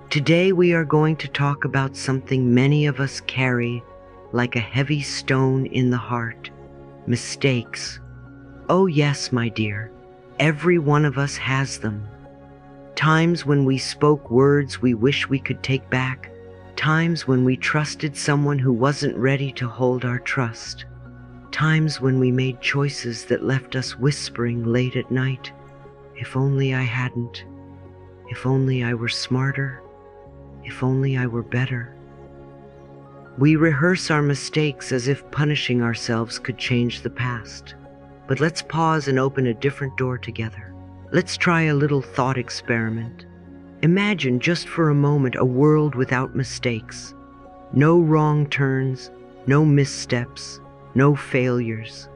Today we are going to talk about something many of us carry like a heavy stone in the heart: mistakes. Oh yes, my dear, every one of us has them. Times when we spoke words we wish we could take back. Times when we trusted someone who wasn't ready to hold our trust. Times when we made choices that left us whispering late at night, if only I hadn't, if only I were smarter, if only I were better. We rehearse our mistakes as if punishing ourselves could change the past. But let's pause and open a different door together. Let's try a little thought experiment. Imagine just for a moment a world without mistakes. No wrong turns, no missteps, no failures.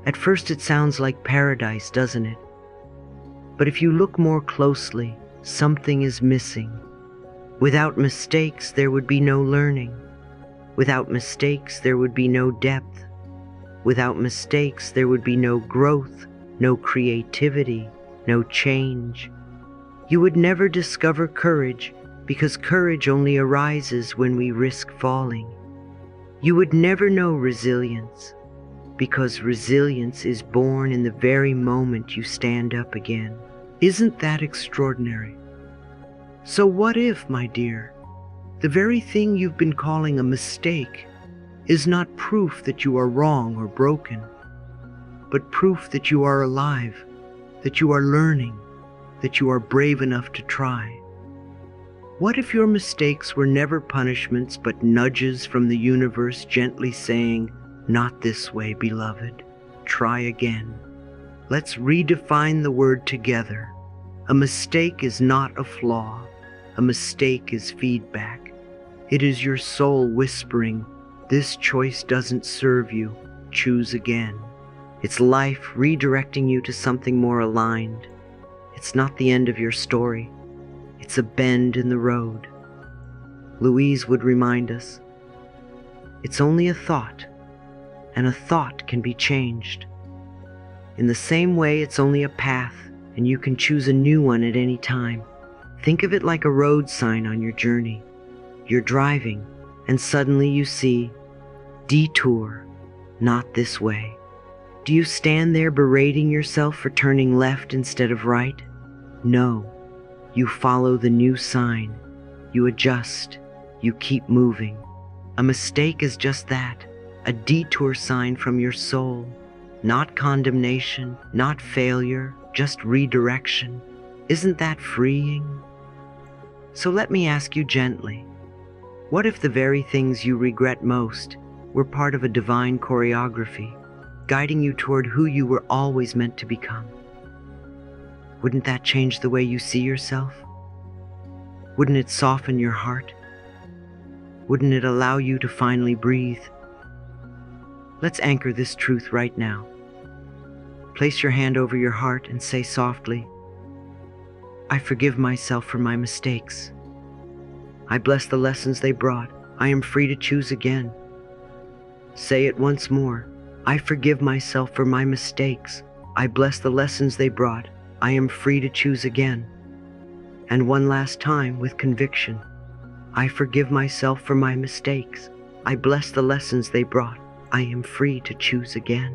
At first it sounds like paradise, doesn't it? But if you look more closely, something is missing. Without mistakes, there would be no learning. Without mistakes, there would be no depth. Without mistakes, there would be no growth, no creativity, no change. You would never discover courage, because courage only arises when we risk falling. You would never know resilience, because resilience is born in the very moment you stand up again. Isn't that extraordinary? So what if, my dear, the very thing you've been calling a mistake is not proof that you are wrong or broken, but proof that you are alive, that you are learning, that you are brave enough to try? What if your mistakes were never punishments but nudges from the universe gently saying, "Not this way, beloved. Try again." Let's redefine the word together. A mistake is not a flaw. A mistake is feedback. It is your soul whispering, "This choice doesn't serve you. Choose again." It's life redirecting you to something more aligned. It's not the end of your story. It's a bend in the road. Louise would remind us, it's only a thought, and a thought can be changed. In the same way, it's only a path, and you can choose a new one at any time. Think of it like a road sign on your journey. You're driving, and suddenly you see, "Detour, not this way." Do you stand there berating yourself for turning left instead of right? No. You follow the new sign. You adjust. You keep moving. A mistake is just that, a detour sign from your soul. Not condemnation, not failure, just redirection. Isn't that freeing? So let me ask you gently, what if the very things you regret most were part of a divine choreography, guiding you toward who you were always meant to become? Wouldn't that change the way you see yourself? Wouldn't it soften your heart? Wouldn't it allow you to finally breathe? Let's anchor this truth right now. Place your hand over your heart and say softly, "I forgive myself for my mistakes. I bless the lessons they brought. I am free to choose again." Say it once more. "I forgive myself for my mistakes. I bless the lessons they brought. I am free to choose again." And one last time with conviction. "I forgive myself for my mistakes. I bless the lessons they brought. I am free to choose again."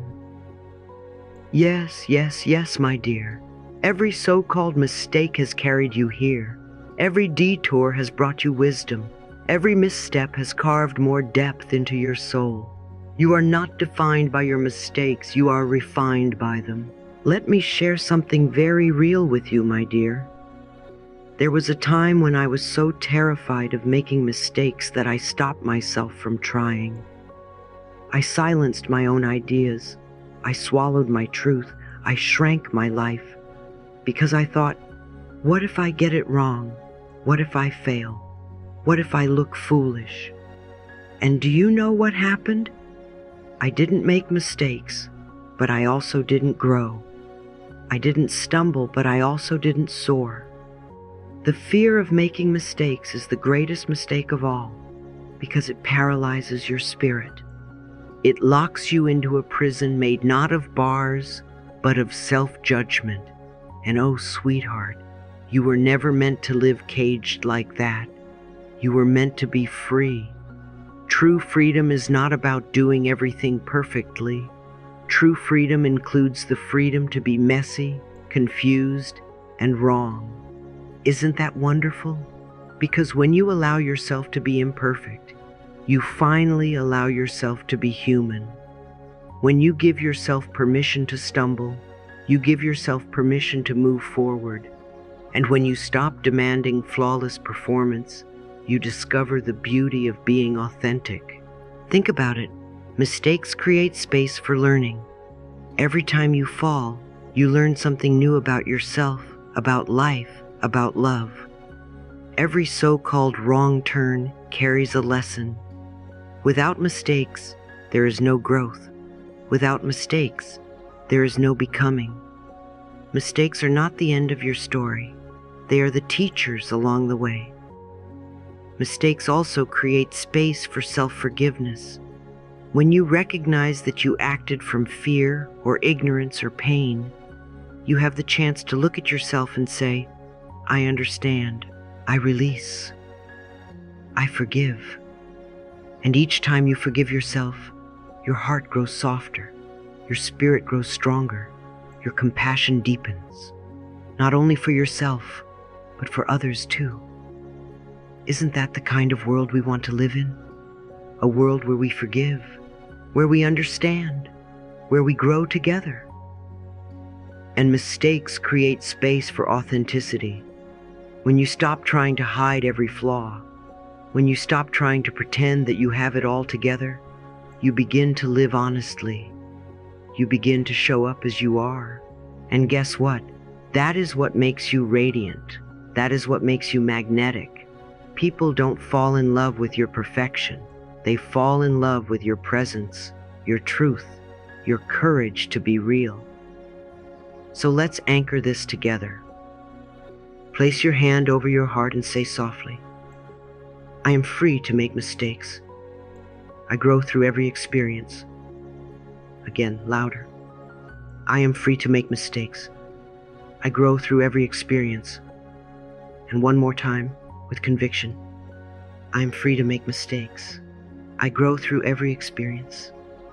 Yes, yes, yes, my dear. Every so-called mistake has carried you here. Every detour has brought you wisdom. Every misstep has carved more depth into your soul. You are not defined by your mistakes, you are refined by them. Let me share something very real with you, my dear. There was a time when I was so terrified of making mistakes that I stopped myself from trying. I silenced my own ideas. I swallowed my truth. I shrank my life. Because I thought, what if I get it wrong? What if I fail? What if I look foolish? And do you know what happened? I didn't make mistakes, but I also didn't grow. I didn't stumble, but I also didn't soar. The fear of making mistakes is the greatest mistake of all, because it paralyzes your spirit. It locks you into a prison made not of bars, but of self-judgment. And oh, sweetheart, You were never meant to live caged like that. You were meant to be free. True freedom is not about doing everything perfectly. True freedom includes the freedom to be messy, confused, and wrong. Isn't that wonderful? Because when you allow yourself to be imperfect, you finally allow yourself to be human. When you give yourself permission to stumble, you give yourself permission to move forward. And when you stop demanding flawless performance, you discover the beauty of being authentic. Think about it. Mistakes create space for learning. Every time you fall, you learn something new about yourself, about life, about love. Every so-called wrong turn carries a lesson. Without mistakes, there is no growth. Without mistakes, there is no becoming. Mistakes are not the end of your story. They are the teachers along the way. Mistakes also create space for self-forgiveness. When you recognize that you acted from fear or ignorance or pain, you have the chance to look at yourself and say, I understand, I release, I forgive. And each time you forgive yourself, your heart grows softer, your spirit grows stronger, your compassion deepens, not only for yourself, but for others too. Isn't that the kind of world we want to live in? A world where we forgive, where we understand, where we grow together. And mistakes create space for authenticity. When you stop trying to hide every flaw, when you stop trying to pretend that you have it all together, you begin to live honestly. You begin to show up as you are. And guess what? That is what makes you radiant. That is what makes you magnetic. People don't fall in love with your perfection. They fall in love with your presence, your truth, your courage to be real. So let's anchor this together. Place your hand over your heart and say softly, I am free to make mistakes. I grow through every experience. Again, louder. I am free to make mistakes. I grow through every experience. And one more time, with conviction. I am free to make mistakes. I grow through every experience.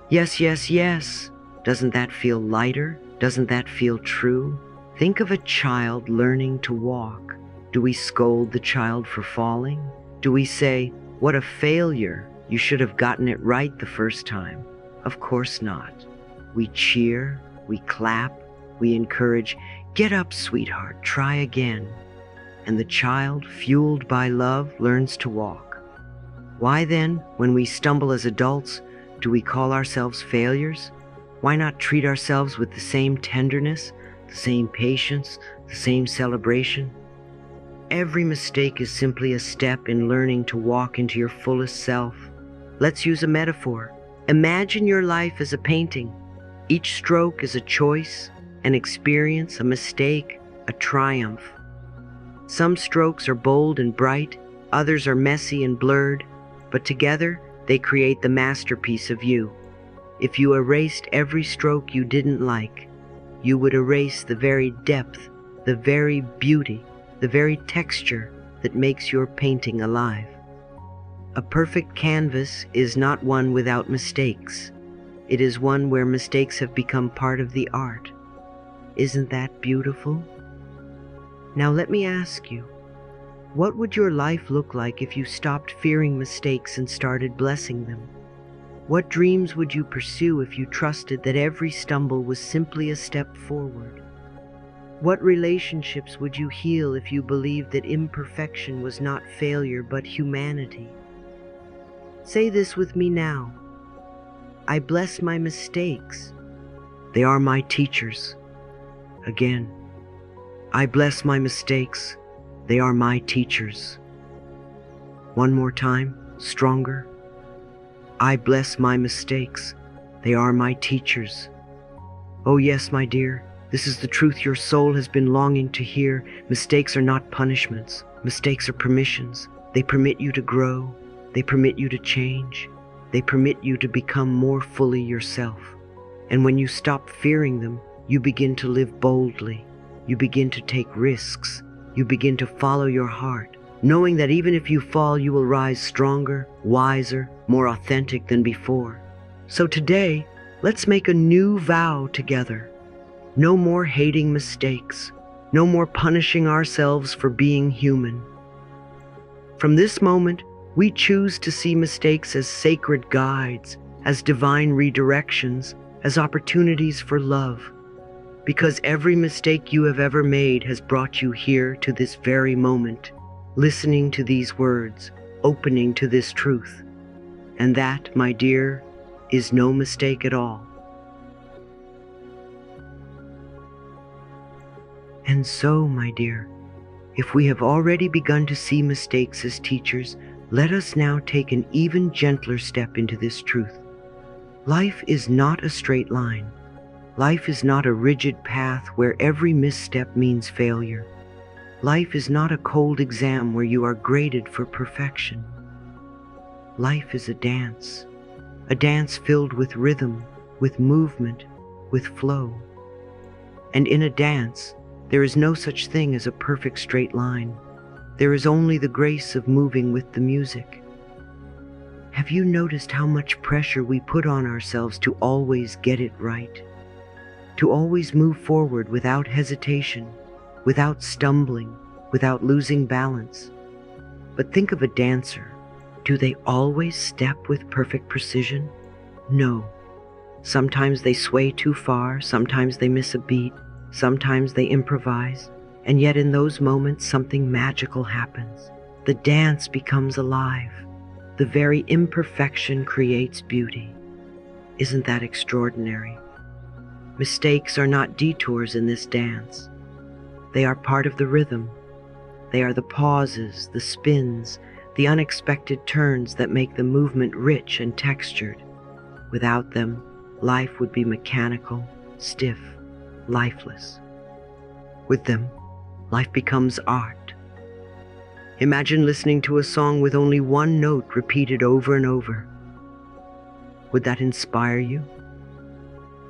Yes, yes, yes. Doesn't that feel lighter? Doesn't that feel true? Think of a child learning to walk. Do we scold the child for falling? Do we say, what a failure, you should have gotten it right the first time? Of course not. We cheer, we clap, we encourage, get up, sweetheart, try again. And the child, fueled by love, learns to walk. Why then, when we stumble as adults, do we call ourselves failures? Why not treat ourselves with the same tenderness, the same patience, the same celebration? Every mistake is simply a step in learning to walk into your fullest self. Let's use a metaphor. Imagine your life as a painting. Each stroke is a choice, an experience, a mistake, a triumph. Some strokes are bold and bright, others are messy and blurred, but together they create the masterpiece of you. If you erased every stroke you didn't like, you would erase the very depth, the very beauty, the very texture that makes your painting alive. A perfect canvas is not one without mistakes. It is one where mistakes have become part of the art. Isn't that beautiful? Now let me ask you, what would your life look like if you stopped fearing mistakes and started blessing them? What dreams would you pursue if you trusted that every stumble was simply a step forward? What relationships would you heal if you believed that imperfection was not failure but humanity? Say this with me now. I bless my mistakes. They are my teachers. Again, I bless my mistakes. They are my teachers. One more time, stronger. I bless my mistakes. They are my teachers. Oh yes, my dear, this is the truth your soul has been longing to hear. Mistakes are not punishments. Mistakes are permissions. They permit you to grow. They permit you to change. They permit you to become more fully yourself. And when you stop fearing them, you begin to live boldly. You begin to take risks. You begin to follow your heart, knowing that even if you fall, you will rise stronger, wiser, more authentic than before. So today, let's make a new vow together. No more hating mistakes. No more punishing ourselves for being human. From this moment, we choose to see mistakes as sacred guides, as divine redirections, as opportunities for love. Because every mistake you have ever made has brought you here to this very moment, listening to these words, opening to this truth. And that, my dear, is no mistake at all. And so, my dear, if we have already begun to see mistakes as teachers, let us now take an even gentler step into this truth. Life is not a straight line. Life is not a rigid path where every misstep means failure. Life is not a cold exam where you are graded for perfection. Life is a dance filled with rhythm, with movement, with flow. And in a dance, there is no such thing as a perfect straight line. There is only the grace of moving with the music. Have you noticed how much pressure we put on ourselves to always get it right? To always move forward without hesitation, without stumbling, without losing balance. But think of a dancer. Do they always step with perfect precision? No. Sometimes they sway too far, sometimes they miss a beat, sometimes they improvise, and yet in those moments something magical happens. The dance becomes alive. The very imperfection creates beauty. Isn't that extraordinary? Mistakes are not detours in this dance. They are part of the rhythm. They are the pauses, the spins, the unexpected turns that make the movement rich and textured. Without them, life would be mechanical, stiff, lifeless. With them, life becomes art. Imagine listening to a song with only one note repeated over and over. Would that inspire you?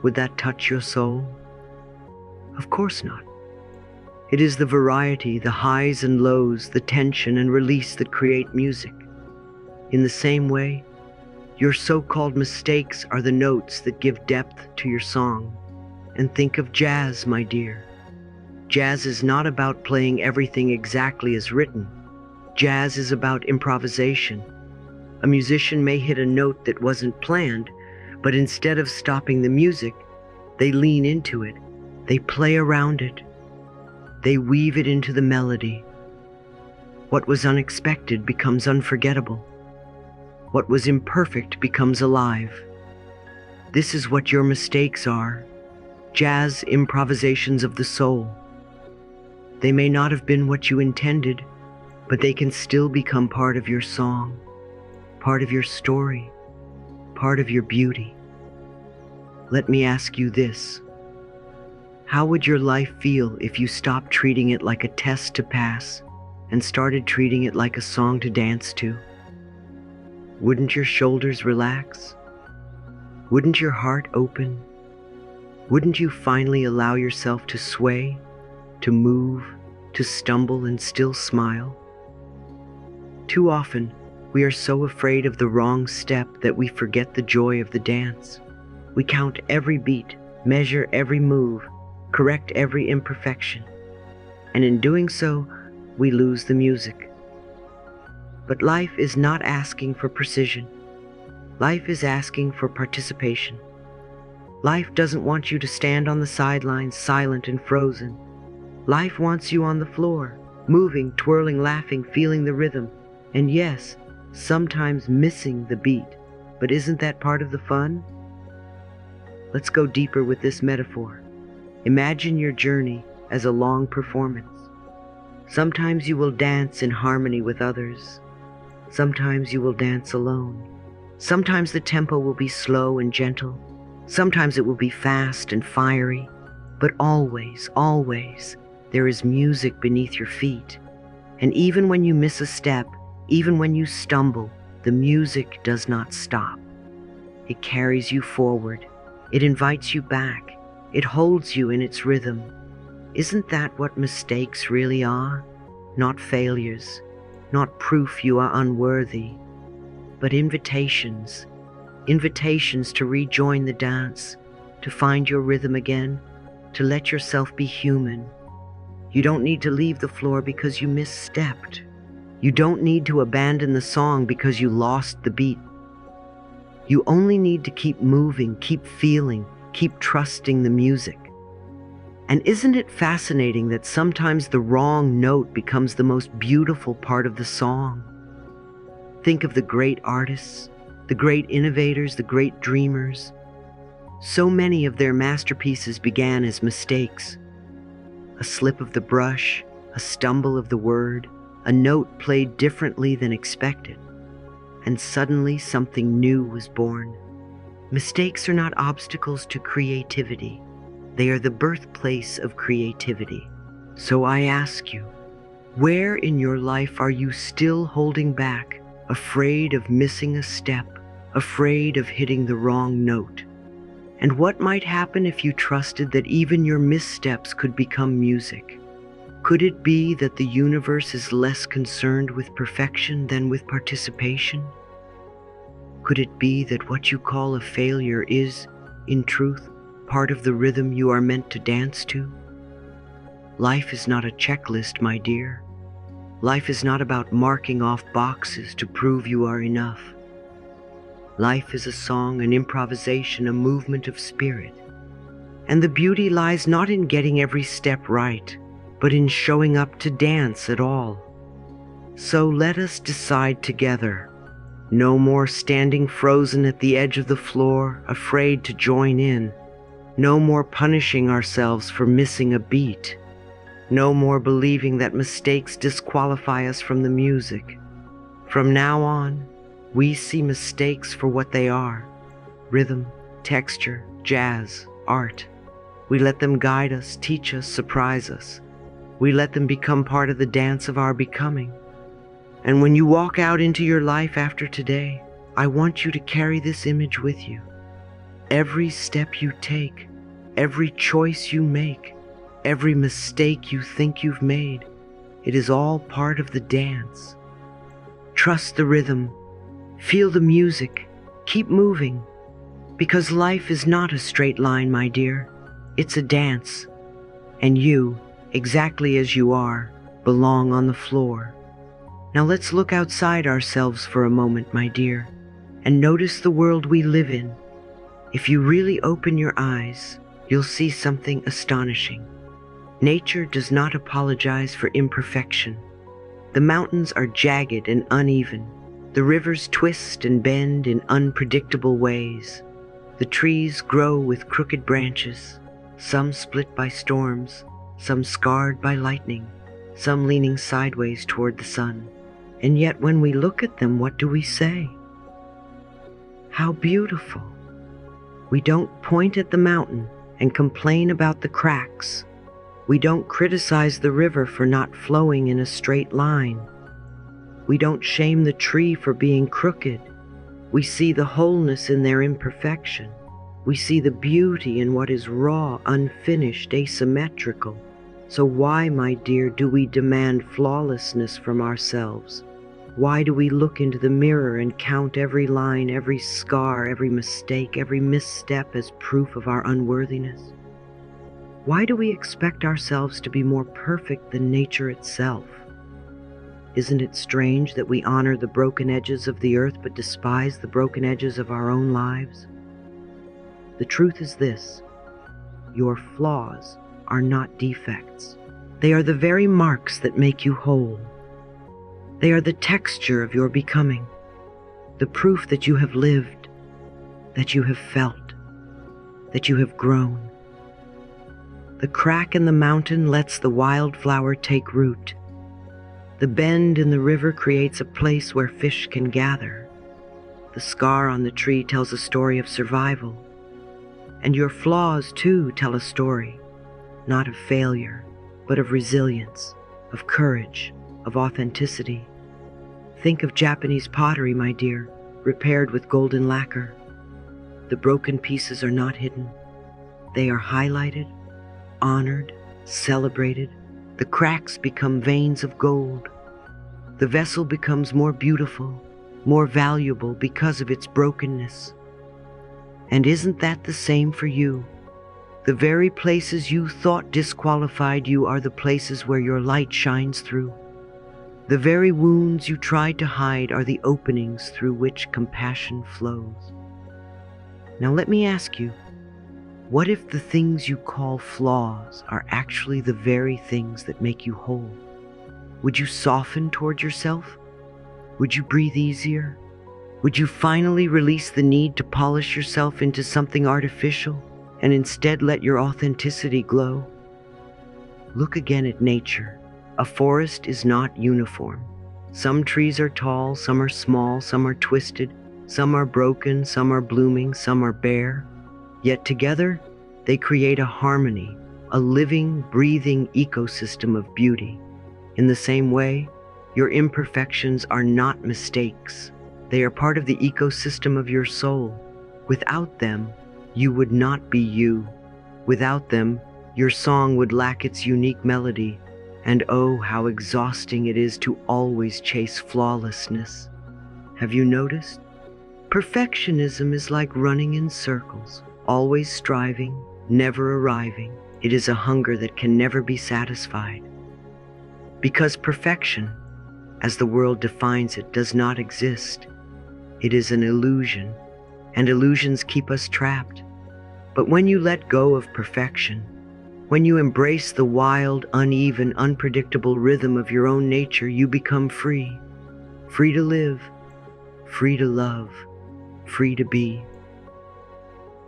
Would that touch your soul? Of course not. It is the variety, the highs and lows, the tension and release that create music. In the same way, your so-called mistakes are the notes that give depth to your song. And think of jazz, my dear. Jazz is not about playing everything exactly as written. Jazz is about improvisation. A musician may hit a note that wasn't planned, but instead of stopping the music, they lean into it. They play around it. They weave it into the melody. What was unexpected becomes unforgettable. What was imperfect becomes alive. This is what your mistakes are. Jazz improvisations of the soul. They may not have been what you intended, but they can still become part of your song, part of your story, part of your beauty. Let me ask you this. How would your life feel if you stopped treating it like a test to pass and started treating it like a song to dance to? Wouldn't your shoulders relax? Wouldn't your heart open? Wouldn't you finally allow yourself to sway, to move, to stumble and still smile? Too often, we are so afraid of the wrong step that we forget the joy of the dance. We count every beat, measure every move, correct every imperfection, and in doing so, we lose the music. But life is not asking for precision. Life is asking for participation. Life doesn't want you to stand on the sidelines silent and frozen. Life wants you on the floor, moving, twirling, laughing, feeling the rhythm, and yes, sometimes missing the beat. But isn't that part of the fun? Let's go deeper with this metaphor. Imagine your journey as a long performance. Sometimes you will dance in harmony with others. Sometimes you will dance alone. Sometimes the tempo will be slow and gentle. Sometimes it will be fast and fiery. But always, always, there is music beneath your feet. And even when you miss a step, even when you stumble, the music does not stop. It carries you forward. It invites you back. It holds you in its rhythm. Isn't that what mistakes really are? not failures, not proof you are unworthy, but invitations, invitations to rejoin the dance, to find your rhythm again, to let yourself be human. You don't need to leave the floor because you misstepped. You don't need to abandon the song because you lost the beat. You only need to keep moving, keep feeling, keep trusting the music. And isn't it fascinating that sometimes the wrong note becomes the most beautiful part of the song? Think of the great artists, the great innovators, the great dreamers. So many of their masterpieces began as mistakes. A slip of the brush, a stumble of the word, a note played differently than expected, and suddenly something new was born. Mistakes are not obstacles to creativity. They are the birthplace of creativity. So I ask you, where in your life are you still holding back, afraid of missing a step, afraid of hitting the wrong note? And what might happen if you trusted that even your missteps could become music? Could it be that the universe is less concerned with perfection than with participation? Could it be that what you call a failure is, in truth, part of the rhythm you are meant to dance to? Life is not a checklist, my dear. Life is not about marking off boxes to prove you are enough. Life is a song, an improvisation, a movement of spirit. And the beauty lies not in getting every step right, but in showing up to dance at all. So let us decide together. No more standing frozen at the edge of the floor, afraid to join in. No more punishing ourselves for missing a beat. No more believing that mistakes disqualify us from the music. From now on, we see mistakes for what they are: rhythm, texture, jazz, art. We let them guide us, teach us, surprise us. We let them become part of the dance of our becoming. And when you walk out into your life after today, I want you to carry this image with you. Every step you take, every choice you make, every mistake you think you've made, it is all part of the dance. Trust the rhythm, feel the music, keep moving, because life is not a straight line, my dear. It's a dance, and you, exactly as you are, belong on the floor. Now let's look outside ourselves for a moment, my dear, and notice the world we live in. If you really open your eyes, you'll see something astonishing. Nature does not apologize for imperfection. The mountains are jagged and uneven. The rivers twist and bend in unpredictable ways. The trees grow with crooked branches, some split by storms, some scarred by lightning, some leaning sideways toward the sun. And yet when we look at them, what do we say? How beautiful. We don't point at the mountain and complain about the cracks. We don't criticize the river for not flowing in a straight line. We don't shame the tree for being crooked. We see the wholeness in their imperfection. We see the beauty in what is raw, unfinished, asymmetrical. So why, my dear, do we demand flawlessness from ourselves? Why do we look into the mirror and count every line, every scar, every mistake, every misstep as proof of our unworthiness? Why do we expect ourselves to be more perfect than nature itself? Isn't it strange that we honor the broken edges of the earth but despise the broken edges of our own lives? The truth is this: your flaws are not defects. They are the very marks that make you whole. They are the texture of your becoming, the proof that you have lived, that you have felt, that you have grown. The crack in the mountain lets the wildflower take root. The bend in the river creates a place where fish can gather. The scar on the tree tells a story of survival. And your flaws, too, tell a story, not of failure, but of resilience, of courage, of authenticity. Think of Japanese pottery, my dear, repaired with golden lacquer. The broken pieces are not hidden. They are highlighted, honored, celebrated. The cracks become veins of gold. The vessel becomes more beautiful, more valuable because of its brokenness. And isn't that the same for you? The very places you thought disqualified you are the places where your light shines through. The very wounds you tried to hide are the openings through which compassion flows. Now let me ask you, what if the things you call flaws are actually the very things that make you whole? Would you soften toward yourself? Would you breathe easier? Would you finally release the need to polish yourself into something artificial and instead let your authenticity glow? Look again at nature. A forest is not uniform. Some trees are tall, some are small, some are twisted, some are broken, some are blooming, some are bare. Yet together, they create a harmony, a living, breathing ecosystem of beauty. In the same way, your imperfections are not mistakes. They are part of the ecosystem of your soul. Without them, you would not be you. Without them, your song would lack its unique melody. And oh, how exhausting it is to always chase flawlessness. Have you noticed? Perfectionism is like running in circles, always striving, never arriving. It is a hunger that can never be satisfied. Because perfection, as the world defines it, does not exist. It is an illusion, and illusions keep us trapped. But when you let go of perfection, when you embrace the wild, uneven, unpredictable rhythm of your own nature, you become free. Free to live, free to love, free to be.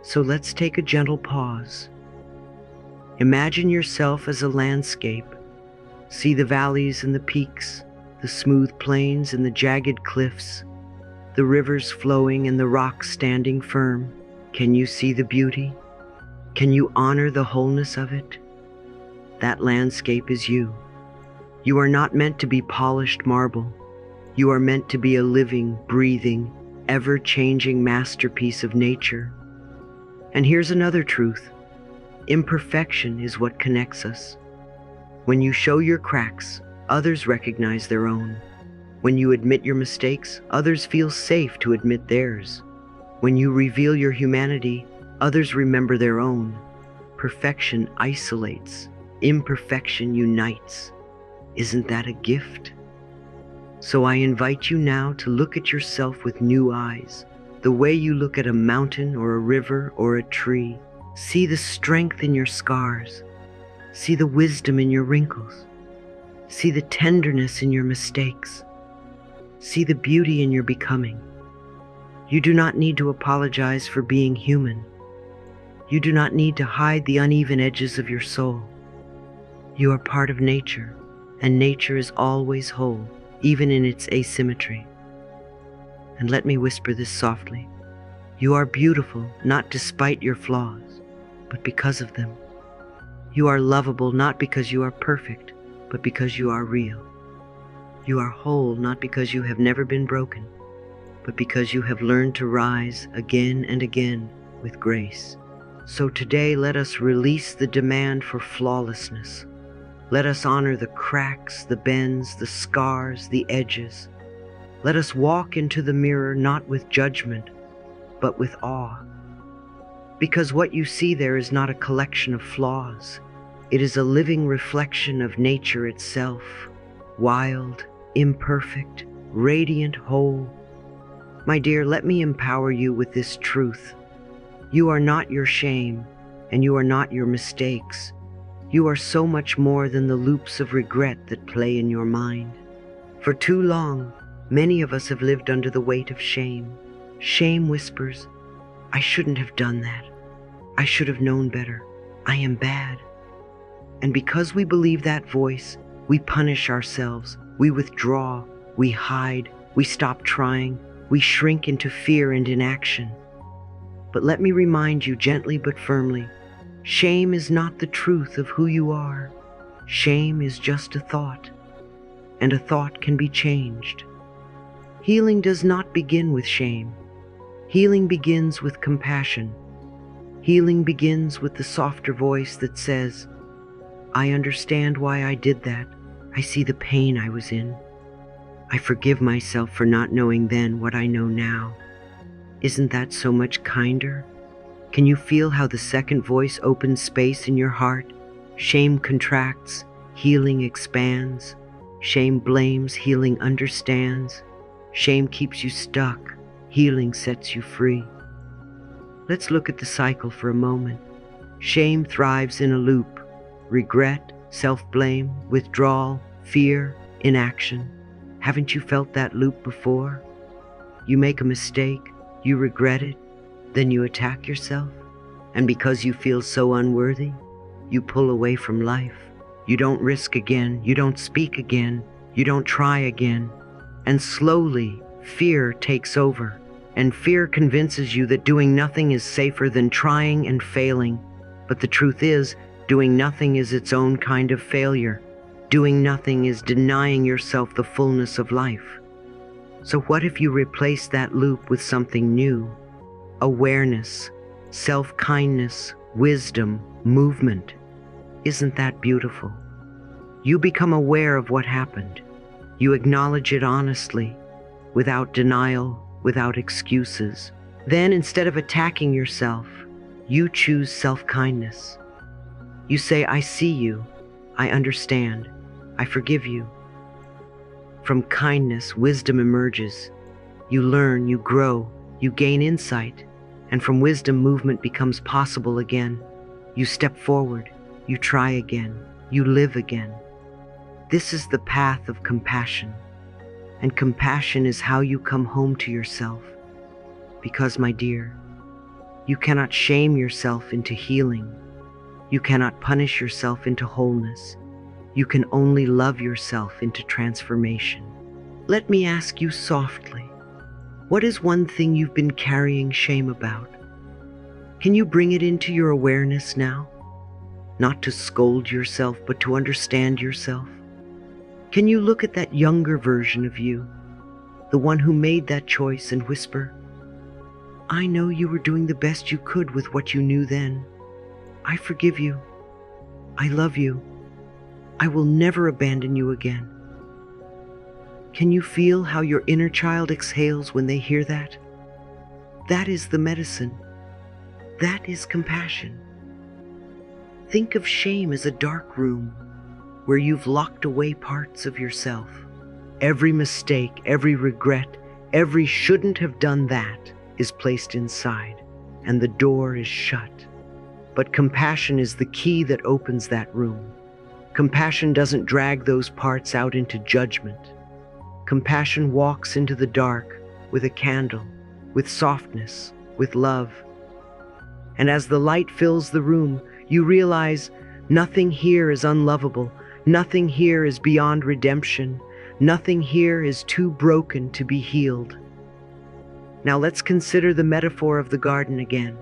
So let's take a gentle pause. Imagine yourself as a landscape. See the valleys and the peaks, the smooth plains and the jagged cliffs, the rivers flowing and the rocks standing firm. Can you see the beauty? Can you honor the wholeness of it? That landscape is you. You are not meant to be polished marble. You are meant to be a living, breathing, ever-changing masterpiece of nature. And here's another truth. Imperfection is what connects us. When you show your cracks, others recognize their own. When you admit your mistakes, others feel safe to admit theirs. When you reveal your humanity, others remember their own. Perfection isolates. Imperfection unites. Isn't that a gift? So I invite you now to look at yourself with new eyes, the way you look at a mountain or a river or a tree. See the strength in your scars. See the wisdom in your wrinkles. See the tenderness in your mistakes. See the beauty in your becoming. You do not need to apologize for being human. You do not need to hide the uneven edges of your soul. You are part of nature, and nature is always whole, even in its asymmetry. And let me whisper this softly. You are beautiful, not despite your flaws, but because of them. You are lovable, not because you are perfect, but because you are real. You are whole, not because you have never been broken, but because you have learned to rise again and again with grace. So today, let us release the demand for flawlessness. Let us honor the cracks, the bends, the scars, the edges. Let us walk into the mirror not with judgment, but with awe. Because what you see there is not a collection of flaws. It is a living reflection of nature itself, wild, imperfect, radiant, whole. My dear, let me empower you with this truth. You are not your shame, and you are not your mistakes. You are so much more than the loops of regret that play in your mind. For too long, many of us have lived under the weight of shame. Shame whispers, I shouldn't have done that. I should have known better. I am bad. And because we believe that voice, we punish ourselves, we withdraw, we hide, we stop trying, we shrink into fear and inaction. But let me remind you gently but firmly, shame is not the truth of who you are. Shame is just a thought, and a thought can be changed. Healing does not begin with shame. Healing begins with compassion. Healing begins with the softer voice that says, I understand why I did that. I see the pain I was in. I forgive myself for not knowing then what I know now. Isn't that so much kinder? Can you feel how the second voice opens space in your heart? Shame contracts, healing expands. Shame blames, healing understands. Shame keeps you stuck, healing sets you free. Let's look at the cycle for a moment. Shame thrives in a loop. Regret, self-blame, withdrawal, fear, inaction. Haven't you felt that loop before? You make a mistake, you regret it, then you attack yourself. And because you feel so unworthy, you pull away from life. You don't risk again, you don't speak again, you don't try again. And slowly, fear takes over. And fear convinces you that doing nothing is safer than trying and failing. But the truth is, doing nothing is its own kind of failure. Doing nothing is denying yourself the fullness of life. So what if you replace that loop with something new? Awareness, self-kindness, wisdom, movement. Isn't that beautiful? You become aware of what happened. You acknowledge it honestly, without denial, without excuses. Then, instead of attacking yourself, you choose self-kindness. You say, I see you, I understand, I forgive you. From kindness, wisdom emerges. You learn, you grow, you gain insight, and from wisdom, movement becomes possible again. You step forward, you try again, you live again. This is the path of compassion, and compassion is how you come home to yourself. Because, my dear, you cannot shame yourself into healing. You cannot punish yourself into wholeness. You can only love yourself into transformation. Let me ask you softly, what is one thing you've been carrying shame about? Can you bring it into your awareness now? Not to scold yourself, but to understand yourself. Can you look at that younger version of you, the one who made that choice, and whisper, I know you were doing the best you could with what you knew then. I forgive you. I love you. I will never abandon you again. Can you feel how your inner child exhales when they hear that? That is the medicine. That is compassion. Think of shame as a dark room where you've locked away parts of yourself. Every mistake, every regret, every shouldn't have done that is placed inside, and the door is shut. But compassion is the key that opens that room. Compassion doesn't drag those parts out into judgment. Compassion walks into the dark with a candle, with softness, with love. And as the light fills the room, you realize nothing here is unlovable, nothing here is beyond redemption, nothing here is too broken to be healed. Now let's consider the metaphor of the garden again.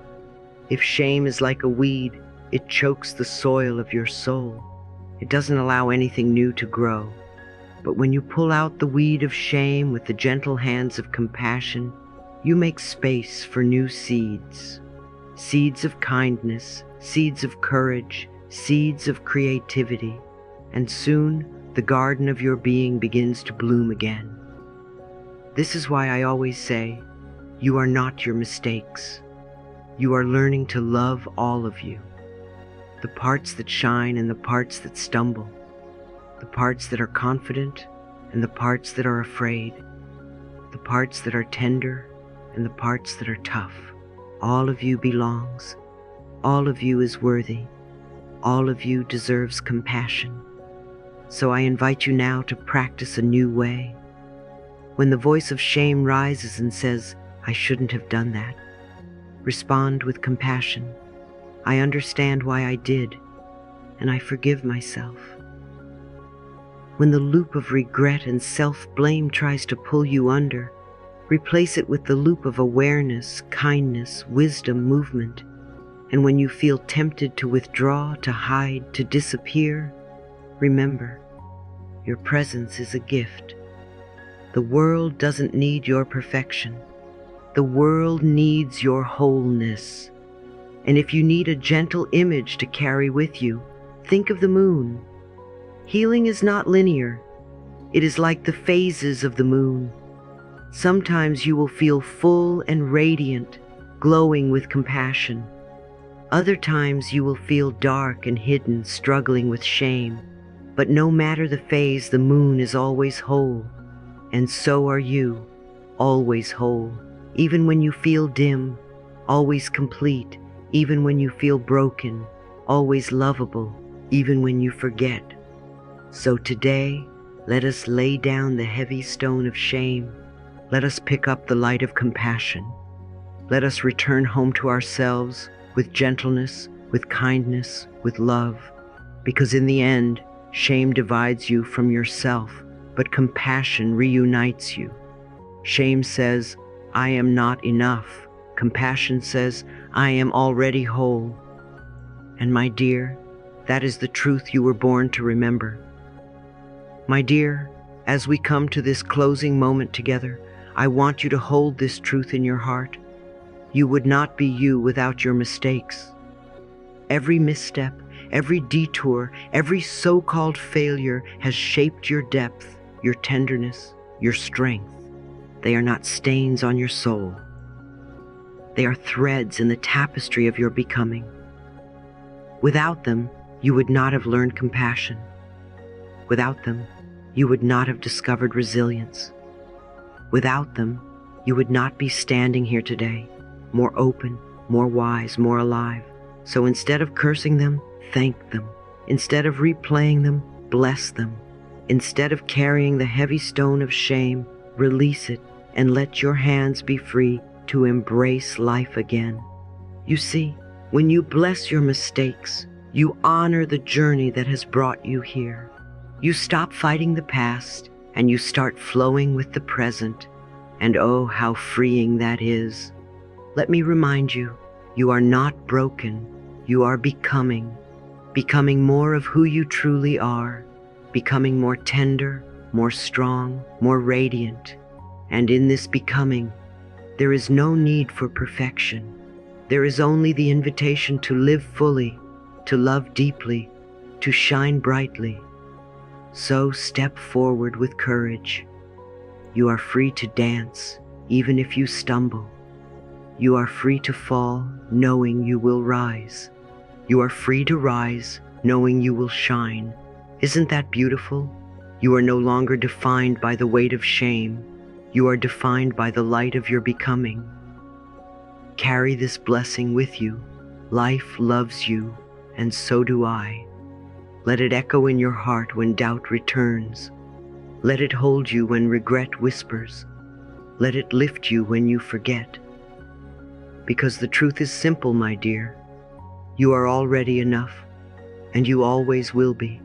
If shame is like a weed, it chokes the soil of your soul. It doesn't allow anything new to grow. But when you pull out the weed of shame with the gentle hands of compassion, you make space for new seeds. Seeds of kindness, seeds of courage, seeds of creativity. And soon, the garden of your being begins to bloom again. This is why I always say, you are not your mistakes. You are learning to love all of you. The parts that shine and the parts that stumble. The parts that are confident and the parts that are afraid. The parts that are tender and the parts that are tough. All of you belongs. All of you is worthy. All of you deserves compassion. So I invite you now to practice a new way. When the voice of shame rises and says, I shouldn't have done that, respond with compassion. I understand why I did, and I forgive myself. When the loop of regret and self-blame tries to pull you under, replace it with the loop of awareness, kindness, wisdom, movement. And when you feel tempted to withdraw, to hide, to disappear, remember, your presence is a gift. The world doesn't need your perfection. The world needs your wholeness. And if you need a gentle image to carry with you, Think of the moon. Healing is not linear. It is like the phases of the moon. Sometimes you will feel full and radiant, glowing with compassion. Other times you will feel dark and hidden, struggling with shame. But no matter the phase, the moon is always whole. And so are you, always whole. Even when you feel dim, always complete. Even when you feel broken, always lovable. Even when you forget. So today, let us lay down the heavy stone of shame. Let us pick up the light of compassion. Let us return home to ourselves with gentleness, with kindness, with love. Because in the end, shame divides you from yourself, but compassion reunites you. Shame says, I am not enough. Compassion says, I am already whole. And my dear, that is the truth you were born to remember. My dear, as we come to this closing moment together, I want you to hold this truth in your heart. You would not be you without your mistakes. Every misstep, every detour, every so-called failure has shaped your depth, your tenderness, your strength. They are not stains on your soul. They are threads in the tapestry of your becoming. Without them, you would not have learned compassion. Without them, you would not have discovered resilience. Without them, you would not be standing here today, more open, more wise, more alive. So instead of cursing them, thank them. Instead of replaying them, bless them. Instead of carrying the heavy stone of shame, release it and let your hands be free to embrace life again. You see, when you bless your mistakes, you honor the journey that has brought you here. You stop fighting the past and you start flowing with the present. And oh, how freeing that is. Let me remind you, you are not broken. You are becoming more of who you truly are, becoming more tender, more strong, more radiant. And in this becoming, there is no need for perfection. There is only the invitation to live fully, to love deeply, to shine brightly. So step forward with courage. You are free to dance, even if you stumble. You are free to fall, knowing you will rise. You are free to rise, knowing you will shine. Isn't that beautiful? You are no longer defined by the weight of shame. You are defined by the light of your becoming. Carry this blessing with you. Life loves you, and so do I. Let it echo in your heart when doubt returns. Let it hold you when regret whispers. Let it lift you when you forget. Because the truth is simple, my dear. You are already enough, and you always will be.